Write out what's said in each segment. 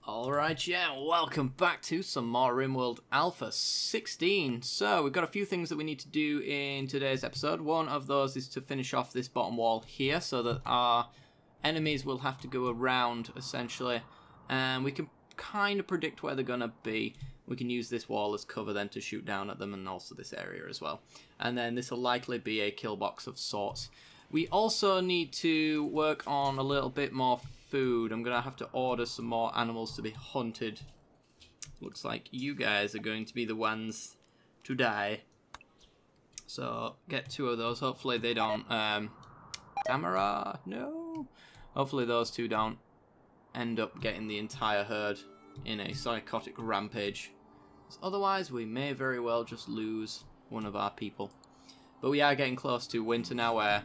Alright, yeah, welcome back to some more Rimworld Alpha 16. So, we've got a few things that we need to do in today's episode. One of those is to finish off this bottom wall here so that our enemies will have to go around, essentially. And we can kind of predict where they're going to be. We can use this wall as cover then to shoot down at them, and also this area as well. And then this will likely be a kill box of sorts. We also need to work on a little bit more food. I'm going to have to order some more animals to be hunted. Looks like you guys are going to be the ones to die. So, get 2 of those. Hopefully they don't... Tamara? No? Hopefully those 2 don't end up getting the entire herd in a psychotic rampage. Otherwise, we may very well just lose one of our people. But we are getting close to winter now where...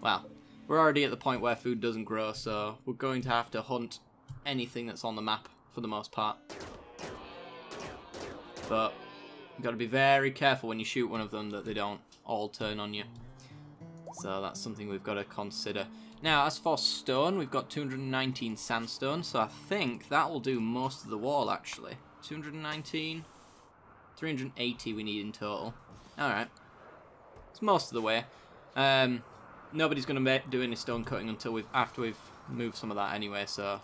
well, we're already at the point where food doesn't grow, so we're going to have to hunt anything that's on the map for the most part. But you've got to be very careful when you shoot one of them that they don't all turn on you. So that's something we've got to consider. Now, as for stone, we've got 219 sandstone, so I think that will do most of the wall, actually. 219, 380 we need in total. Alright. It's most of the way. Nobody's going to do any stone cutting until after we've moved some of that anyway, so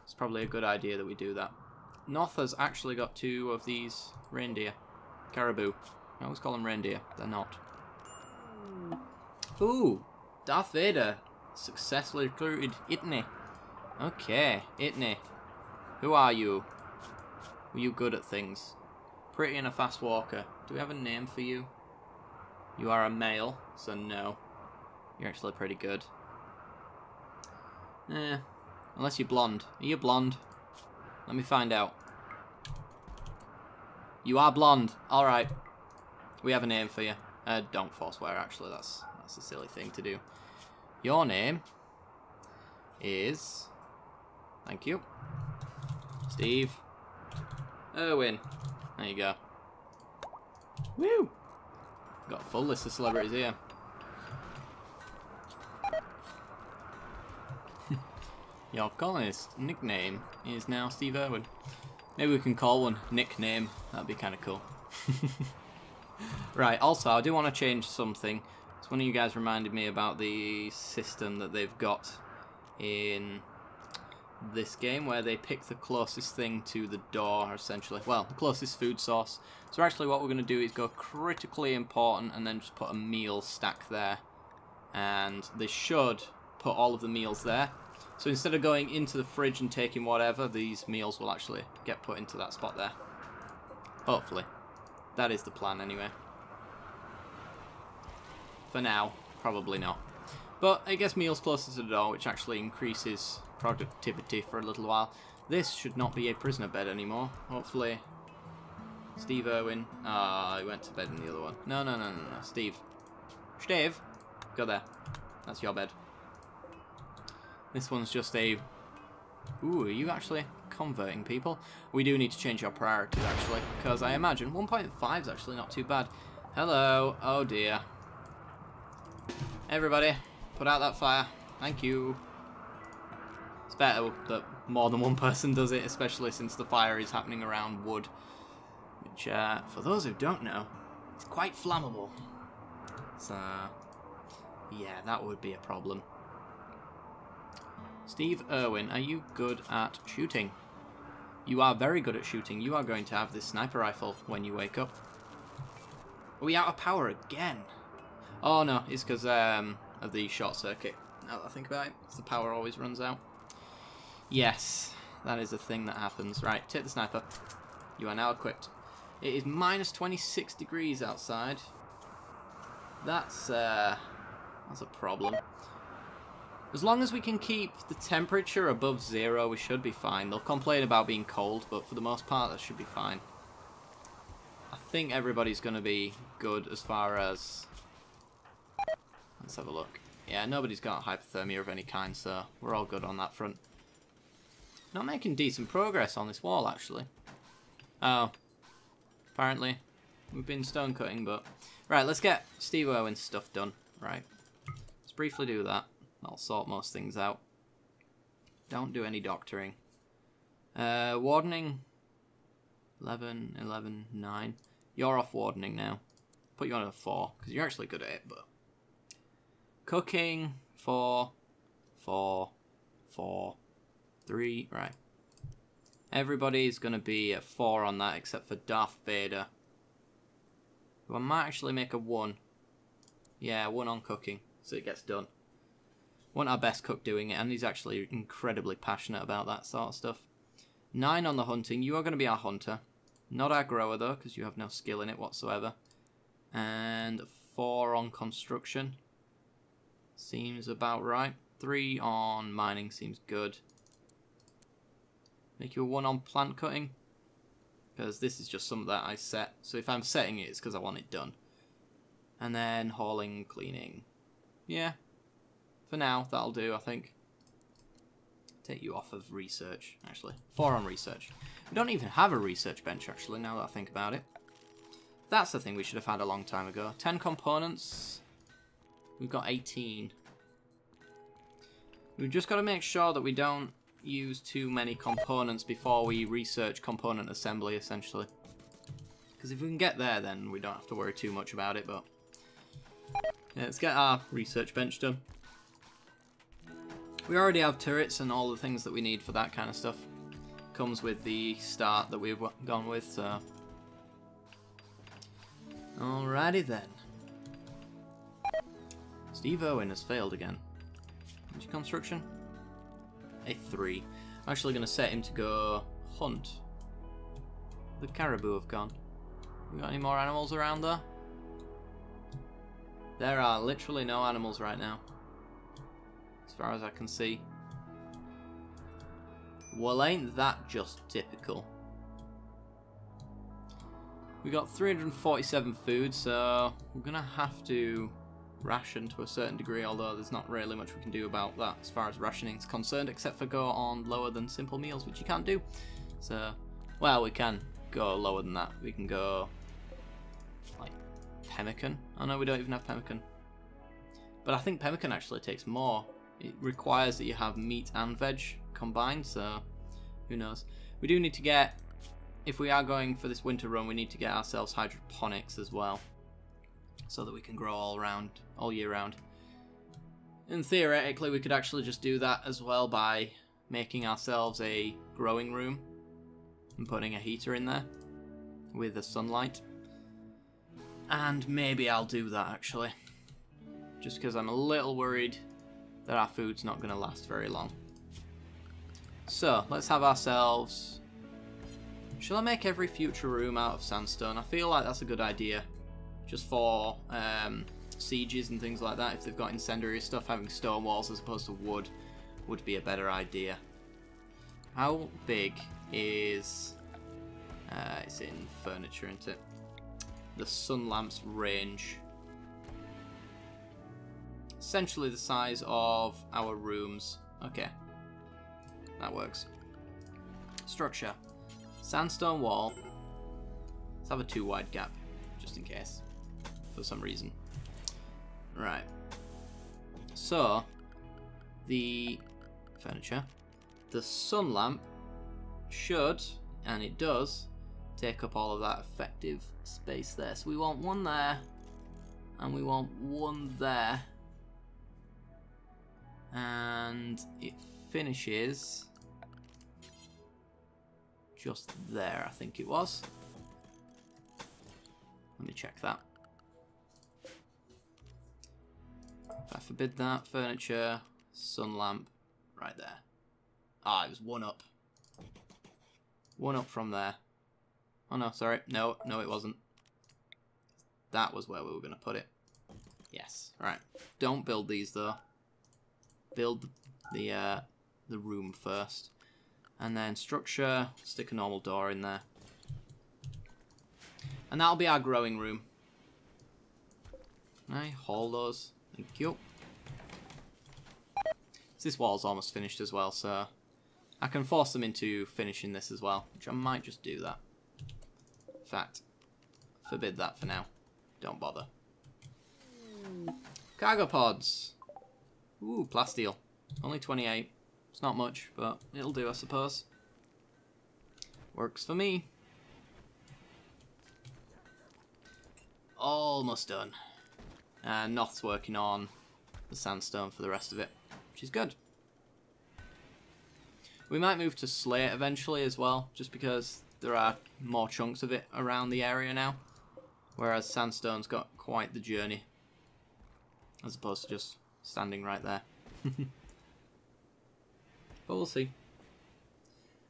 it's probably a good idea that we do that. North has actually got 2 of these reindeer. Caribou. I always call them reindeer. They're not. Ooh! Darth Vader successfully recruited Itney. Okay, Itney. Who are you? Were you good at things? Pretty and a fast walker. Do we have a name for you? You are a male, so no. You're actually pretty good. Unless you're blonde. Are you blonde? Let me find out. You are blonde. Alright. We have a name for you. Don't forswear, actually. That's a silly thing to do. Your name is... thank you. Steve. Erwin. There you go. Woo! Got a full list of celebrities here. Your colonist nickname is now Steve Irwin. Maybe we can call one nickname. That'd be kind of cool. Right, also, I do want to change something. So one of you guys reminded me about the system that they've got in this game, where they pick the closest thing to the door, essentially. Well, the closest food source. So actually what we're going to do is go critically important and then just put a meal stack there. And they should put all of the meals there. So instead of going into the fridge and taking whatever, these meals will actually get put into that spot there. Hopefully. That is the plan anyway. For now, probably not. But I guess meals closer to the door, which actually increases productivity for a little while. This should not be a prisoner bed anymore. Hopefully. Steve Irwin. He went to bed in the other one. No. Steve. Steve. Go there. That's your bed. This one's just a... ooh, are you actually converting people? We do need to change our priorities, actually, because I imagine 1.5 is actually not too bad. Hello. Oh, dear. Everybody, put out that fire. Thank you. It's better that more than one person does it, especially since the fire is happening around wood. Which, for those who don't know, is quite flammable. So, yeah, that would be a problem. Steve Irwin, are you good at shooting? You are very good at shooting. You are going to have this sniper rifle when you wake up. Are we out of power again? Oh no, it's because of the short circuit. Now that I think about it, the power always runs out. Yes, that is a thing that happens. Right, take the sniper. You are now equipped. It is minus 26 degrees outside. That's a problem. As long as we can keep the temperature above 0, we should be fine. They'll complain about being cold, but for the most part, that should be fine. I think everybody's going to be good as far as... let's have a look. Yeah, nobody's got hypothermia of any kind, so we're all good on that front. Not making decent progress on this wall, actually. Oh. Apparently, we've been stone cutting, but... right, let's get Steve Irwin's stuff done. Right. Let's briefly do that. That'll sort most things out. Don't do any doctoring. Wardening. 11, 11, 9. You're off wardening now. Put you on a 4, because you're actually good at it, but... Cooking, 4, 4, 4, 3, right. Everybody's going to be at 4 on that, except for Darth Vader. Who I might actually make a 1. Yeah, 1 on cooking, so it gets done. Want our best cook doing it, and he's actually incredibly passionate about that sort of stuff. 9 on the hunting. You are going to be our hunter. Not our grower, though, because you have no skill in it whatsoever. And 4 on construction. Seems about right. 3 on mining seems good. Make you a 1 on plant cutting. Because this is just something that I set. So if I'm setting it, it's because I want it done. And then hauling, cleaning. Yeah. For now, that'll do, I think. Take you off of research, actually. 4 on research. We don't even have a research bench, actually, now that I think about it. That's the thing we should have had a long time ago. 10 components. We've got 18. We've just got to make sure that we don't use too many components before we research component assembly, essentially. Because if we can get there, then we don't have to worry too much about it, but... Yeah, let's get our research bench done. We already have turrets and all the things that we need for that kind of stuff. Comes with the start that we've gone with, so... Alrighty then. Steve Owen has failed again. What's your construction? A 3. I'm actually going to set him to go hunt. The caribou have gone. We got any more animals around there? There are literally no animals right now. As far as I can see. Well, ain't that just typical? We got 347 food, so we're gonna have to ration to a certain degree, although there's not really much we can do about that as far as rationing is concerned, except for go on lower than simple meals, which you can't do. So, well, we can go lower than that. We can go, like, pemmican. Oh no, we don't even have pemmican. But I think pemmican actually takes more. It requires that you have meat and veg combined, so who knows. We do need to get, if we are going for this winter run, we need to get ourselves hydroponics as well, so that we can grow all year round. And theoretically, we could actually just do that as well by making ourselves a growing room and putting a heater in there with the sunlight. And maybe I'll do that actually, just because I'm a little worried that our food's not going to last very long. So, let's have ourselves... Shall I make every future room out of sandstone? I feel like that's a good idea. Just for sieges and things like that. If they've got incendiary stuff, having stone walls as opposed to wood would be a better idea. How big is... it's in furniture, isn't it? The sun lamp's range. Essentially the size of our rooms. Okay. That works. Structure. Sandstone wall. Let's have a 2 wide gap, just in case. For some reason. Right. So, the furniture. The sun lamp should, and it does, take up all of that effective space there. So we want 1 there, and we want 1 there. And it finishes just there, I think it was. Let me check that. If I forbid that, furniture, sun lamp, right there. Ah, it was 1 up. 1 up from there. Oh no, sorry. No, it wasn't. That was where we were going to put it. Yes, right. Don't build these though. Build the room first. And then structure, stick a normal door in there. And that'll be our growing room. Right, haul those. Thank you. So this wall's almost finished as well, so I can force them into finishing this as well, which I might just do that. In fact, forbid that for now. Don't bother. Cargo pods. Ooh, plasteel. Only 28. It's not much, but it'll do, I suppose. Works for me. Almost done. And Noth's working on the sandstone for the rest of it, which is good. We might move to slate eventually as well, just because there are more chunks of it around the area now. Whereas sandstone's got quite the journey, as opposed to just standing right there. But we'll see.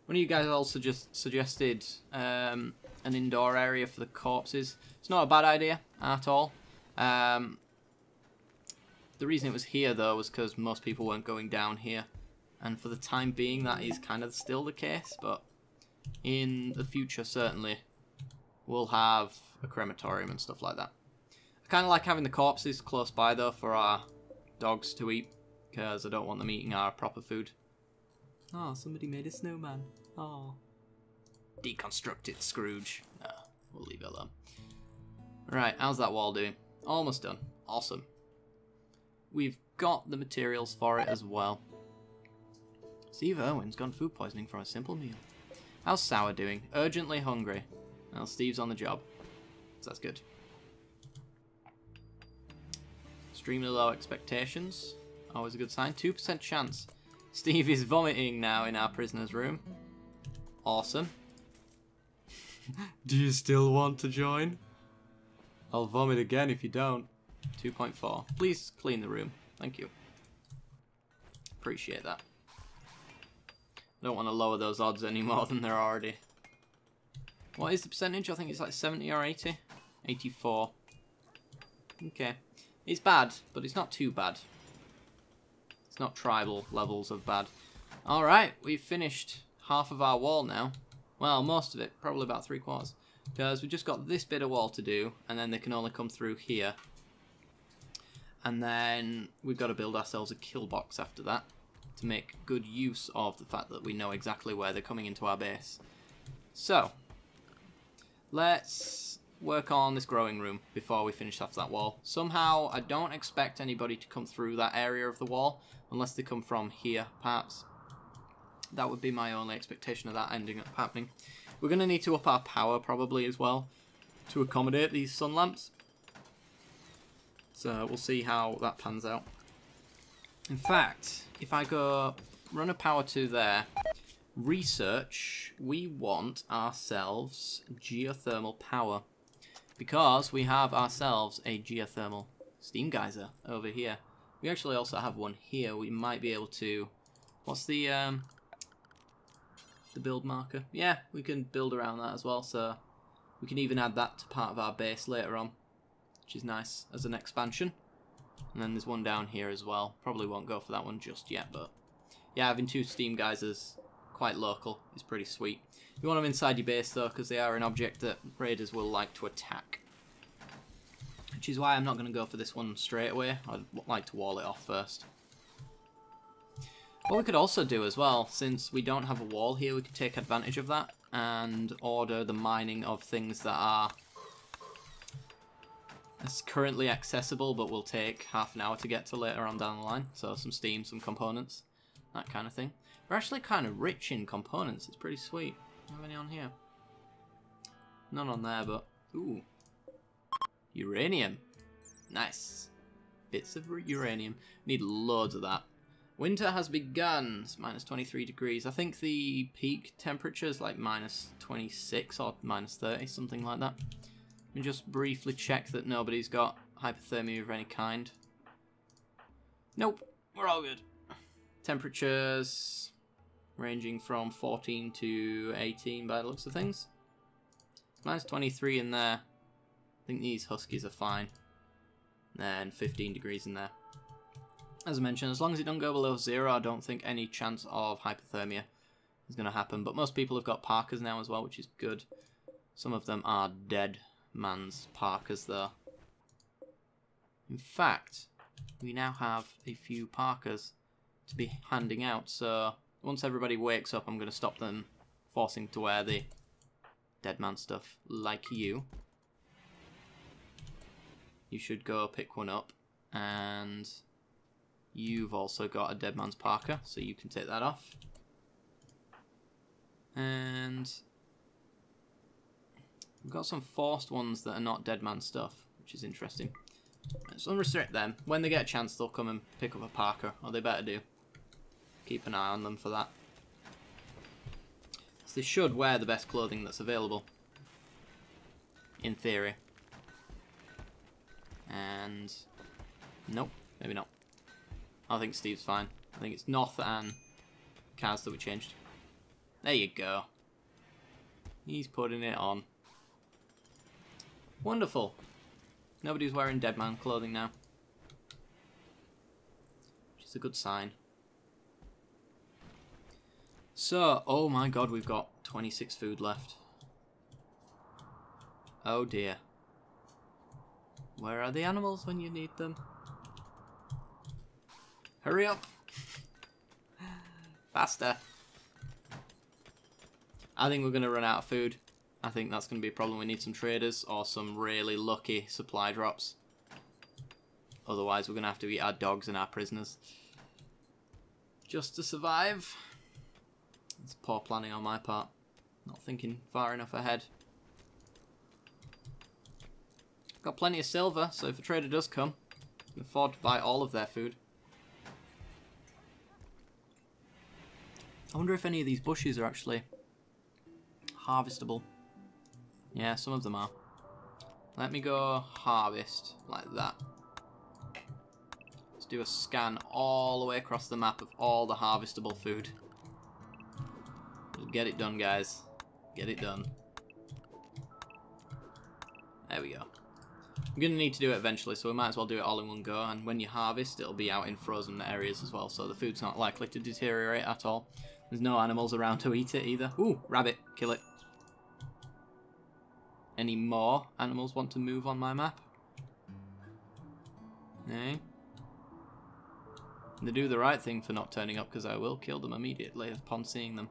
One of you guys also just suggested an indoor area for the corpses. It's not a bad idea at all. The reason it was here, though, was because most people weren't going down here. And for the time being, that is kind of still the case. But in the future, certainly, we'll have a crematorium and stuff like that. I kind of like having the corpses close by, though, for our dogs to eat. Because I don't want them eating our proper food. Oh, somebody made a snowman. Oh. Deconstruct it, Scrooge. No, we'll leave it alone. Right, how's that wall doing? Almost done. Awesome. We've got the materials for it as well. Steve Irwin's gone food poisoning from a simple meal. How's Sour doing? Urgently hungry. Well, Steve's on the job. So that's good. Extremely low expectations. Always a good sign. 2% chance. Steve is vomiting now in our prisoner's room. Awesome. Do you still want to join? I'll vomit again if you don't. 2.4. Please clean the room. Thank you. Appreciate that. I don't want to lower those odds any more than they're already. What is the percentage? I think it's like 70 or 80. 84. Okay. It's bad, but it's not too bad. It's not tribal levels of bad. Alright, we've finished half of our wall now. Well, most of it. Probably about 3/4. Because we've just got this bit of wall to do, and then they can only come through here. And then we've got to build ourselves a kill box after that to make good use of the fact that we know exactly where they're coming into our base. So, let's work on this growing room before we finish off that wall. Somehow, I don't expect anybody to come through that area of the wall, unless they come from here, perhaps. That would be my only expectation of that ending up happening. We're going to need to up our power probably as well to accommodate these sun lamps. So we'll see how that pans out. In fact, if I go run a power to there, research, we want ourselves geothermal power. Because we have ourselves a geothermal steam geyser over here. We actually also have one here. We might be able to... What's the build marker? Yeah, we can build around that as well. So we can even add that to part of our base later on, which is nice as an expansion. And then there's one down here as well. Probably won't go for that one just yet, but yeah, having 2 steam geysers quite local is pretty sweet. You want them inside your base though, because they are an object that raiders will like to attack. Which is why I'm not going to go for this one straight away. I'd like to wall it off first. What we could also do as well, since we don't have a wall here, we could take advantage of that and order the mining of things that are currently accessible but will take half an hour to get to later on down the line. So some steam, some components, that kind of thing. We're actually kind of rich in components. It's pretty sweet. Do you have any on here? None on there, but... Ooh. Uranium. Nice. Bits of uranium. Need loads of that. Winter has begun. It's minus 23 degrees. I think the peak temperature is like minus 26 or minus 30, something like that. Let me just briefly check that nobody's got hypothermia of any kind. Nope. We're all good. Temperatures ranging from 14 to 18 by the looks of things. Minus 23 in there. I think these huskies are fine. And 15 degrees in there. As I mentioned, as long as it don't go below 0, I don't think any chance of hypothermia is going to happen. But most people have got parkas now as well, which is good. Some of them are dead man's parkas though. In fact, we now have a few parkas to be handing out. So once everybody wakes up, I'm going to stop them forcing to wear the dead man stuff like you. You should go pick one up, and you've also got a dead man's parka, so you can take that off. And We've got some forced ones that are not dead man stuff, which is interesting. Let's unrestrict them. When they get a chance, they'll come and pick up a Parker, or they better do. Keep an eye on them for that. So they should wear the best clothing that's available. In theory. And... nope, maybe not. I think Steve's fine. I think it's Noth and Kaz that we changed. There you go. He's putting it on. Wonderful. Nobody's wearing dead man clothing now. Which is a good sign. So, oh my god, we've got 26 food left. Oh dear. Where are the animals when you need them? Hurry up! Faster! I think we're going to run out of food. I think that's going to be a problem. We need some traders or some really lucky supply drops. Otherwise we're going to have to eat our dogs and our prisoners. Just to survive. It's poor planning on my part. Not thinking far enough ahead. Got plenty of silver, so if a trader does come, we can afford to buy all of their food. I wonder if any of these bushes are actually harvestable. Yeah, some of them are. Let me go harvest like that. Let's do a scan all the way across the map of all the harvestable food. Just get it done, guys. Get it done. There we go. I'm going to need to do it eventually, so we might as well do it all in one go. And when you harvest, it'll be out in frozen areas as well, so the food's not likely to deteriorate at all. There's no animals around to eat it either. Ooh, rabbit. Kill it. Any more animals want to move on my map? No. They do the right thing for not turning up, because I will kill them immediately upon seeing them.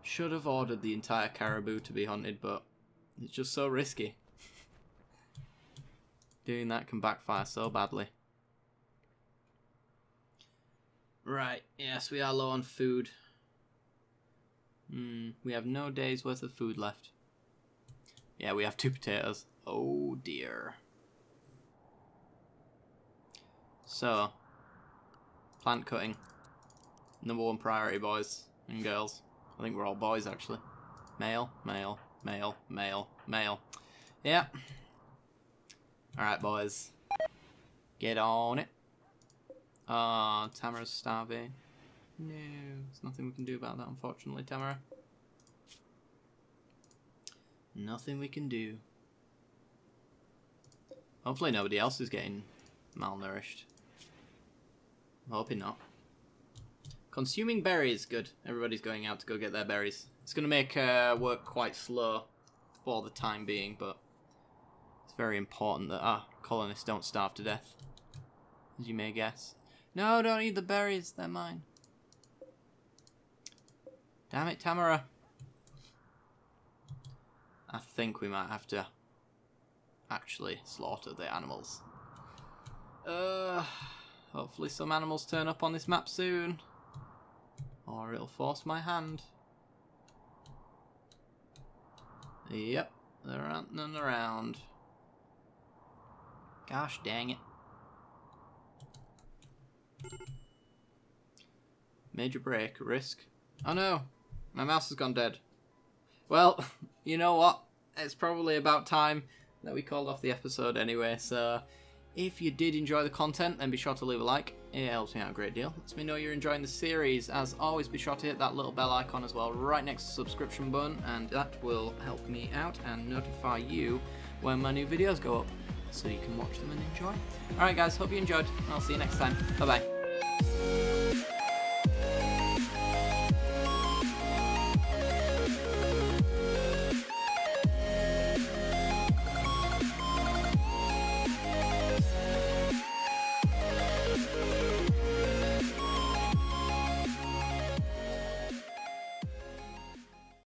Should have ordered the entire caribou to be hunted, but it's just so risky. Doing that can backfire so badly. Right, yes, we are low on food. We have no days worth of food left. Yeah, we have 2 potatoes. Oh dear. So, plant cutting. #1 priority, boys and girls. I think we're all boys, actually. Male, male, male, male, male. Yeah. Alright, boys. Get on it. Tamara's starving. No, there's nothing we can do about that, unfortunately, Tamara. Nothing we can do. Hopefully nobody else is getting malnourished. I'm hoping not. Consuming berries. Good. Everybody's going out to go get their berries. It's going to make work quite slow for the time being, but it's very important that our colonists don't starve to death, as you may guess. No, don't eat the berries. They're mine. Damn it, Tamara. I think we might have to actually slaughter the animals. Hopefully some animals turn up on this map soon, or it'll force my hand. Yep, there aren't none around. Gosh dang it. Major break, risk. Oh no, my mouse has gone dead. Well, you know what? It's probably about time that we called off the episode anyway, so if you did enjoy the content, then be sure to leave a like. It helps me out a great deal. Lets me know you're enjoying the series. As always, be sure to hit that little bell icon as well right next to the subscription button, and that will help me out and notify you when my new videos go up, so you can watch them and enjoy. Alright guys, hope you enjoyed, and I'll see you next time. Bye bye.